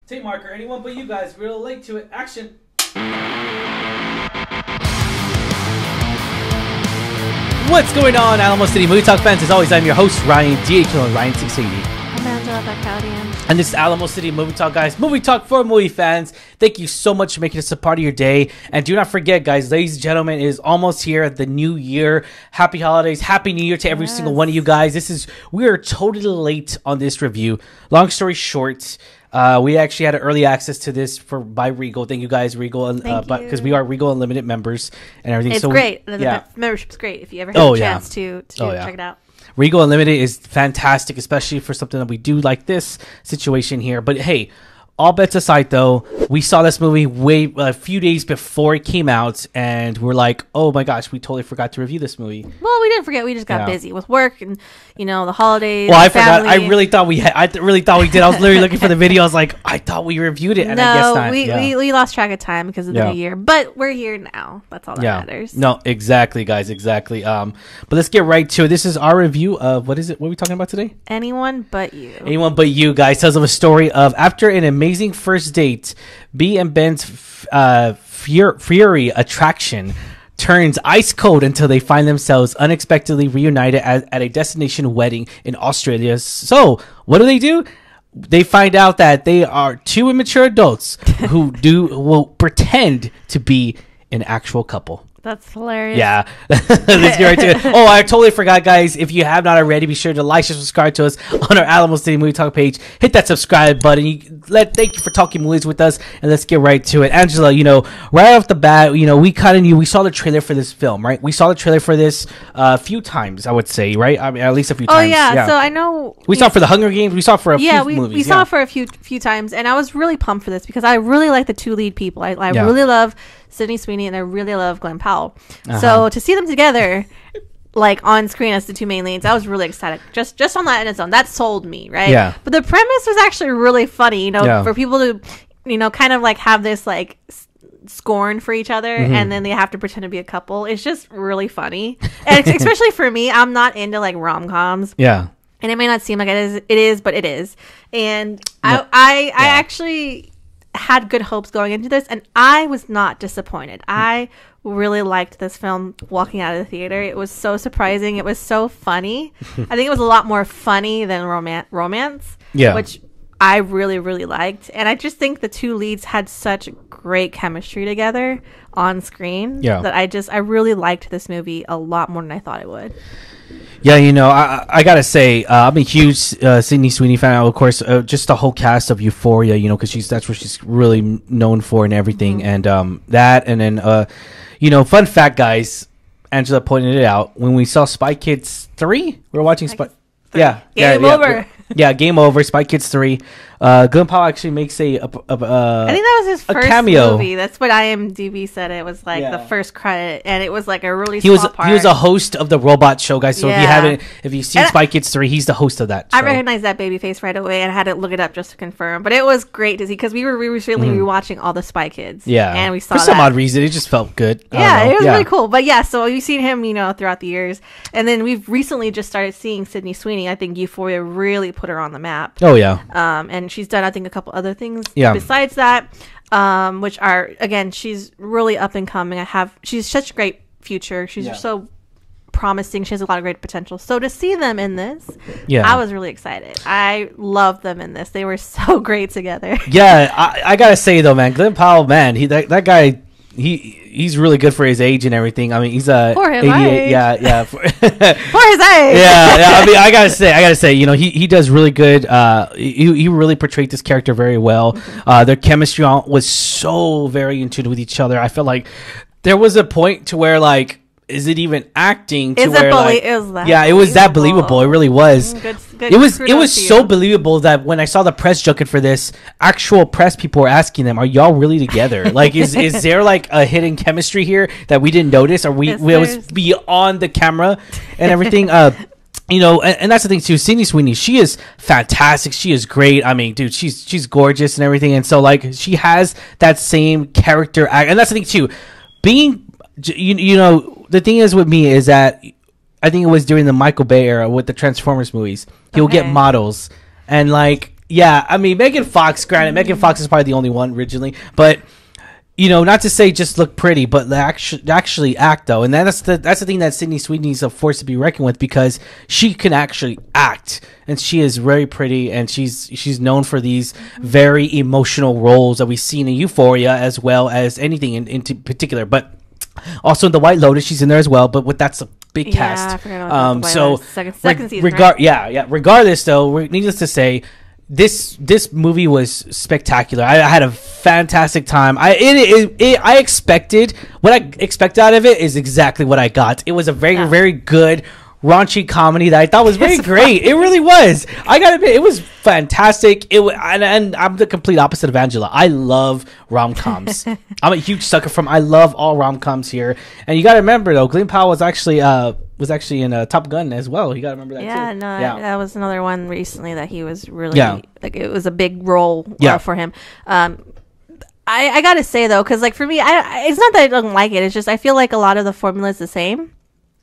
Tape marker, anyone but you guys. Real late to it. Action. What's going on, Alamo City Movie Talk fans? As always, I'm your host, Ryan D.A. Ryan 680. I'm Angela Bacaldian. And this is Alamo City Movie Talk, guys. Movie Talk for movie fans. Thank you so much for making this a part of your day. And do not forget, guys, ladies and gentlemen, it is almost here, the new year. Happy holidays. Happy New Year to every single one of you guys. We are totally late on this review. Long story short, we actually had early access to this by Regal. Thank you guys, Regal, because we are Regal Unlimited members and everything. It's so great. The membership's great if you ever have a chance to check it out. Regal Unlimited is fantastic, especially for something that we do like this situation here. But hey, all bets aside, though, we saw this movie a few days before it came out, and we're like, "Oh my gosh, we totally forgot to review this movie." Well, we didn't forget. We just got busy with work and the holidays. Well, I family. forgot. I really thought we did. I was literally looking for the video. I was like, I thought we reviewed it, and I guess not. We lost track of time because of the new year, but we're here now. That's all that matters. No, exactly, guys, exactly. But let's get right to it. This is our review of what is it? What are we talking about today? Anyone But You. Anyone But You, guys, tells of a story of after an amazing first date, B and Ben's fury attraction turns ice cold until they find themselves unexpectedly reunited at a destination wedding in Australia. So, what do? They find out that they are two immature adults who will pretend to be an actual couple. That's hilarious. Yeah. Let's get right to it. Oh, I totally forgot, guys. If you have not already, be sure to like and subscribe to us on our Alamo City Movie Talk page. Hit that subscribe button. Thank you for talking movies with us, and let's get right to it. Angela, right off the bat, we kind of knew. We saw the trailer for this film, right? We saw the trailer for this a few times, I would say, right? I mean, at least a few times. Oh, yeah. So I know. We saw it for the Hunger Games. We saw it for a few movies. We saw it for a few times, and I was really pumped for this because I really like the two lead people. I really love Sydney Sweeney, and I really love Glen Powell. So to see them together, like on screen as the two main leads, I was really excited. Just on that in its own, that sold me, right? Yeah. But the premise was actually really funny, for people to, kind of like have this like scorn for each other, and then they have to pretend to be a couple. It's just really funny, and especially for me, I'm not into like rom-coms. Yeah. And it may not seem like it is, but it is. And I actually had good hopes going into this, and I was not disappointed. I really liked this film walking out of the theater. It was so surprising. It was so funny. I think it was a lot more funny than romance, which I really, really liked. And I just think the two leads had such great chemistry together on screen that I really liked this movie a lot more than I thought it would. Yeah, I gotta say, I'm a huge Sydney Sweeney fan. Of course, just the whole cast of Euphoria, because that's what she's really known for and everything. And that, and then, fun fact, guys, Angela pointed it out. When we saw Spy Kids 3, we were watching Spy... Yeah. Game over. Yeah, Game Over, Spy Kids 3. Glen Powell actually makes I think that was his first cameo. movie. That's what IMDb said. It was like the first credit, and it was like a really small part. He was a host of the Robot Show, guys. So if you've seen Spy Kids 3, he's the host of that show. I recognized that baby face right away and had to look it up just to confirm. But it was great to see because we were recently rewatching all the Spy Kids. Yeah, and we saw for some odd reason it just felt good. Yeah, it was really cool. But so we've seen him, throughout the years, and then we've recently just started seeing Sydney Sweeney. I think Euphoria really put her on the map. Oh yeah. And she's done, I think, a couple other things besides that, which are, again, she's really up and coming. She's such a great future. She's so promising. She has a lot of great potential. So to see them in this, I was really excited. I loved them in this. They were so great together. Yeah, I gotta say though, man, Glen Powell, man, that guy. He's really good for his age and everything. I mean, he's for his 88. Age. Yeah. For his age. Yeah. I mean, I gotta say, he does really good. He really portrayed this character very well. Their chemistry was so very in tune with each other. I felt like there was a point to where like, is it even acting? It was that believable. It really was. Good it was so believable that when I saw the press junket for this, actual press people were asking them, "Are y'all really together? Like, is there like a hidden chemistry here that we didn't notice, or we was beyond the camera and everything?" And that's the thing too. Sydney Sweeney, she is fantastic. She is great. I mean, dude, she's gorgeous and everything, and so like she has that same character act, and that's the thing too. Being the thing is with me is that I think it was during the Michael Bay era with the Transformers movies. He will get models, and like Yeah, I mean, Megan Fox, granted, Megan Fox is probably the only one originally, but not to say just look pretty, but actually act though, and that's the thing that Sydney Sweeney is a force to be reckoned with, because she can actually act, and she is very pretty, and she's known for these very emotional roles that we've seen in Euphoria as well as anything in particular, but also in The White Lotus she's in there as well, but that's a big cast. I forgot about so second season. Regardless though, needless to say, this movie was spectacular. I had a fantastic time. I expected what I expected out of it is exactly what I got. It was a very good raunchy comedy that I thought was very great. It really was. I gotta admit, it was fantastic. And I'm the complete opposite of Angela. I love rom-coms. I'm a huge sucker I love all rom-coms here. And you gotta remember though, Glen Powell was actually in Top Gun as well. You gotta remember that too. That was another one recently that he was really like, it was a big role for him. I gotta say though, because like for me, it's not that I don't like it. It's just I feel like a lot of the formula is the same.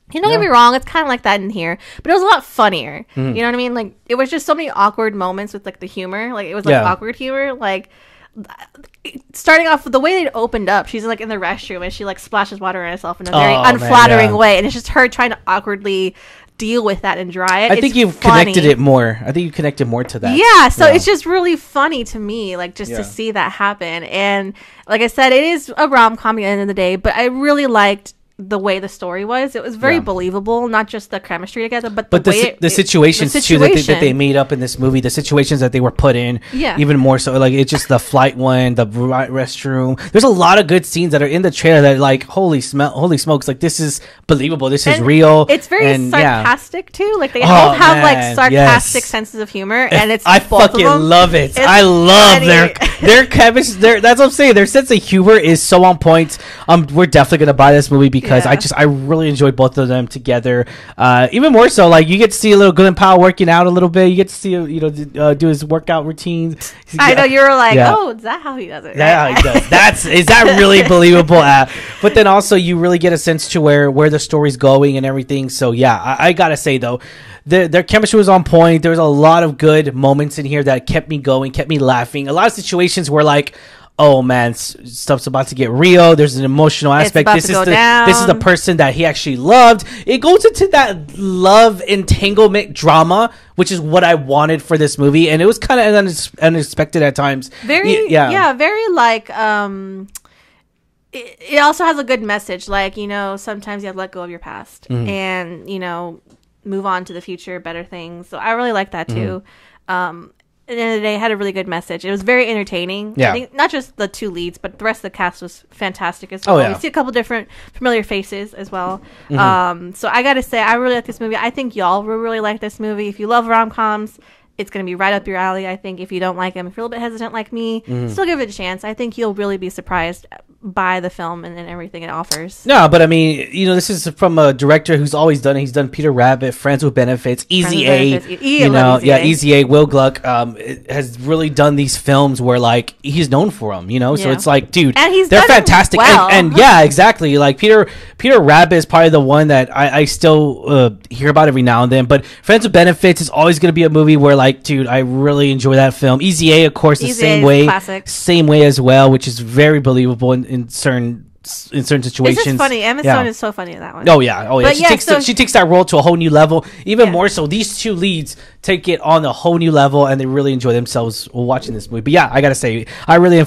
Don't get me wrong, it's kind of like that in here, but it was a lot funnier. You know what I mean? Like, it was just so many awkward moments with like the humor. Like, it was like awkward humor. Like, starting off with the way they opened up, she's like in the restroom and she like splashes water on herself in a very unflattering way, and it's just her trying to awkwardly deal with that and dry it. I think you've connected it more. I think you connected more to that. Yeah, so it's just really funny to me, like just to see that happen. And like I said, it is a rom-com at the end of the day, but I really liked the way the story was. It was very believable, not just the chemistry together, but the situations too that they made up in this movie, the situations that they were put in, even more so. Like, it's just the flight one, the restroom. There's a lot of good scenes that are in the trailer that are like, holy smokes, like, this is believable, this is real. It's very sarcastic too. Like, they both have like sarcastic senses of humor, and I fucking love it. I love their chemistry. That's what I'm saying. Their sense of humor is so on point. We're definitely gonna buy this movie because I really enjoyed both of them together. Even more so, like, you get to see a little Glen Powell working out a little bit. You get to see do his workout routines. I know you were like, oh, is that how he does it? Yeah, he does. Is that really believable? But then also you really get a sense to where the story's going and everything. So yeah, I gotta say though, their chemistry was on point. There was a lot of good moments in here that kept me going, kept me laughing. A lot of situations were like, oh man, stuff's about to get real. There's an emotional aspect. This is the person that he actually loved. It goes into that love entanglement drama, which is what I wanted for this movie, and it was kind of unexpected at times. Very like it also has a good message. Like, sometimes you have to let go of your past and move on to the future, better things. So I really like that too. At the end of the day, it had a really good message. It was very entertaining. Yeah. I think not just the two leads, but the rest of the cast was fantastic as well. We see a couple different familiar faces as well. So I gotta say, I really like this movie. I think y'all will really like this movie. If you love rom-coms, it's going to be right up your alley. I think if you don't like them, if you're a little bit hesitant like me, still give it a chance. I think you'll really be surprised by the film and everything it offers. No, but I mean, this is from a director who's always done it. He's done Peter Rabbit, Friends with Benefits, Easy A. Easy A. Will Gluck has really done these films where, like, he's known for them, So it's like, dude, and they're fantastic. Well. And yeah, exactly. Like, Peter Rabbit is probably the one that I still hear about every now and then. But Friends with Benefits is always going to be a movie where, like, dude, I really enjoy that film. Easy A, of course, the same way as well, which is very believable in certain situations. It's just funny. Emma Stone is so funny in that one. Oh yeah. She takes that role to a whole new level. Even more so, these two leads take it on a whole new level, and they really enjoy themselves while watching this movie. But yeah, I gotta say, I really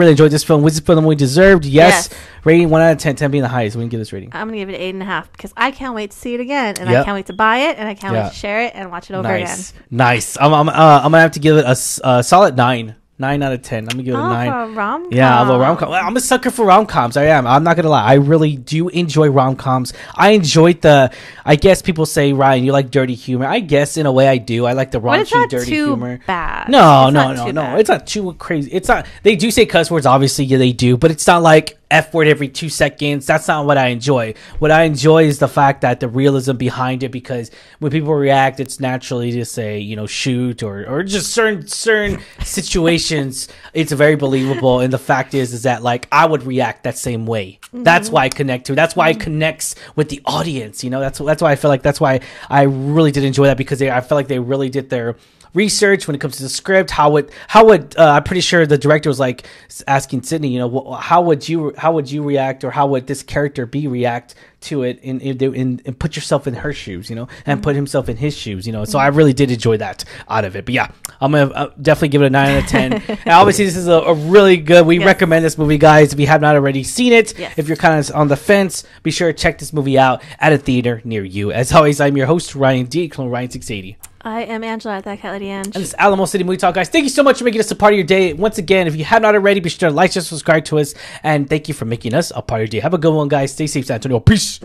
enjoyed this film. Was this film we deserved? Yes. Rating 1 out of 10, 10 being the highest. We can give this rating. I'm gonna give it 8.5 because I can't wait to see it again, and I can't wait to buy it, and I can't wait to share it and watch it over again. Nice. I'm gonna have to give it a solid 9. 9 out of 10. I'm gonna give it a 9. For a rom-com. Yeah, I'm a rom-com. I'm a sucker for rom-coms. I am. I'm not gonna lie. I really do enjoy rom-coms. I enjoyed I guess people say, Ryan, you like dirty humor. I guess in a way I do. I like the raunchy, dirty humor. Bad. No. It's not too crazy. It's not. They do say cuss words. Obviously, yeah, they do. But it's not like F word every 2 seconds. That's not what I enjoy. What I enjoy is the fact that the realism behind it, because when people react, it's naturally to say, shoot or just certain situations. It's very believable. And the fact is that, like, I would react that same way. That's why I connect to it. That's why it connects with the audience. That's why I feel like that's why I really did enjoy that, because I feel like they really did their research, when it comes to the script, how would I'm pretty sure the director was like asking Sydney, you know, how would you react, or how would this character react to it, and put yourself in her shoes, you know, and put himself in his shoes, you know. So I really did enjoy that out of it. But yeah, I'm gonna definitely give it a 9 out of 10. And obviously this is a really good, we recommend this movie, guys, if you have not already seen it. If you're kind of on the fence, be sure to check this movie out at a theater near you. As always, I'm your host, Ryan D. Clone Ryan 680. I am Angela at that Cat Lady Ange. And this is Alamo City Movie Talk, guys. Thank you so much for making us a part of your day. Once again, if you have not already, be sure to like and subscribe to us. And thank you for making us a part of your day. Have a good one, guys. Stay safe, San Antonio. Peace.